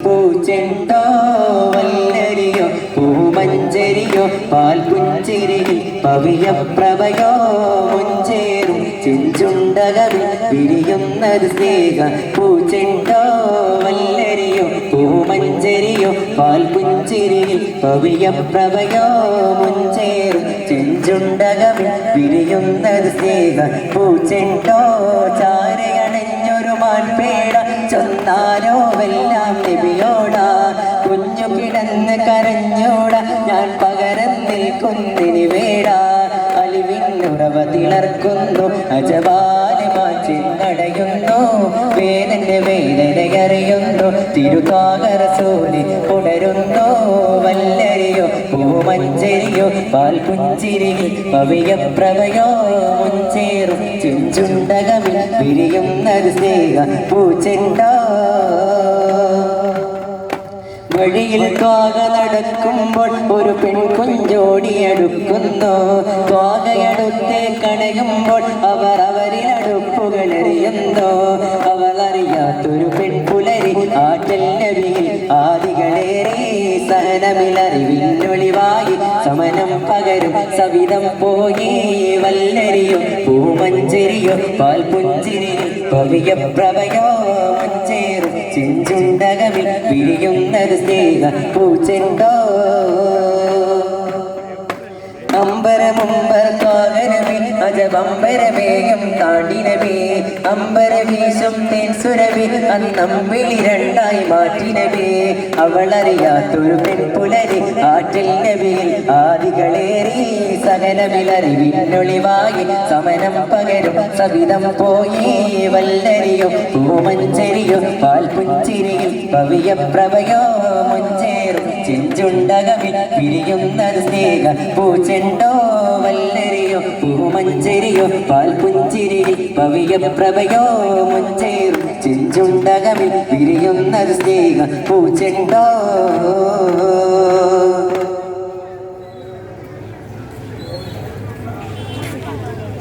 പൂച്ചെണ്ടോ വല്ലരിയോ പൂമഞ്ചരിയോ പാൽപുഞ്ചിരിയിൽ പവിഴപ്രഭയോ മുഞ്ചേറും ചെഞ്ചുണ്ടകവിൽ വിരിയുന്നത് സ്നേഹ പൂച്ചെണ്ടോ വല്ലരിയോ പൂമഞ്ചരിയോ പാൽപുഞ്ചിരിയിൽ പവിഴപ്രഭയോ മുഞ്ചേറും ചെഞ്ചുണ്ടകവിൽ വിരിയുന്നത് സ്നേഹ പൂച്ചെണ്ടോ ചാരയണഞ്ഞൊരു മാൻപേട ചൊന്നാരോ വെല്ലാം നബിയോടാ കുഞ്ഞു കിടന്ന് കരഞ്ഞോടാ ഞാൻ പകരം നിൽക്കുന്നിനി വേടാ അലിവിന്നുറവ തിളർക്കുന്നു അജപാലമാച്ചിന്നടയുന്നു വേദന്റെ വേദനയറിയുന്നു തിരുതാകരസൂലി ഉണരുന്നു വല്ലരിയോ പൂമഞ്ചരിയോ പാൽപുഞ്ചിരിയിൽ പവിഴപ്രഭയോ മുഞ്ചേറും ചെഞ്ചുണ്ടകവിൽ വിരിയുന്നത് സ്നേഹ പൂച്ചെണ്ടോ വഴിയിൽ ത്വാക നടക്കുമ്പോൾ ഒരു പെൺകുഞ്ചോടിയടുക്കുന്നു ത്വാകയടുത്തേ കണയുമ്പോൾ അവർ അവരിലടുപ്പുകളെറിയുന്നു അവളറിയാത്തൊരു പെൺപുലരി ആറ്റൽ നബിയിൽ ആദികളേറി സഹനമിലറിവിന്നൊളിവായി സമനം പകരും സവിധം പോയി വല്ലരിയോ പൂമഞ്ചരിയോ പാൽപുഞ്ചിരിയോ പവിഴപ്രഭയോ മുഞ്ചേറും ചെഞ്ചുണ്ടകവിൽ വിരിയുന്നത് സ്നേഹ പൂച്ചെണ്ടോ അമ്പരമുമ്പർ കാകനമേ അജബമ്പരമേയം താണ്ടിനമേ അമ്പര വീശും തേൻ സുരവി അന്നമ്പിളി രണ്ടായി മാറ്റിനവേ അവളറിയാത്തൊരു പെൺപുലരി ആറ്റിൽ നബിയിൽ ആദികളേറി സകലമിലറിവിന്നൊളിവായി സമനം പകരും സവിധം പോയി വല്ലരിയോ പൂമഞ്ചരിയോ പാൽപുഞ്ചിരിയിൽ പവിഴപ്രഭയോ മുഞ്ചേറും ചെഞ്ചുണ്ടകവിൽ വിരിയുന്നത് സ്നേഹ പൂച്ചെണ്ടോ വല്ലരിയോ പൂമഞ്ചരിയോ പാൽപുഞ്ചിരിയിൽ പവിഴപ്രഭയോ മുഞ്ചേറും ചെഞ്ചുണ്ടകവിൽ വിരിയുന്നത് സ്നേഹ പൂച്ചെണ്ടോ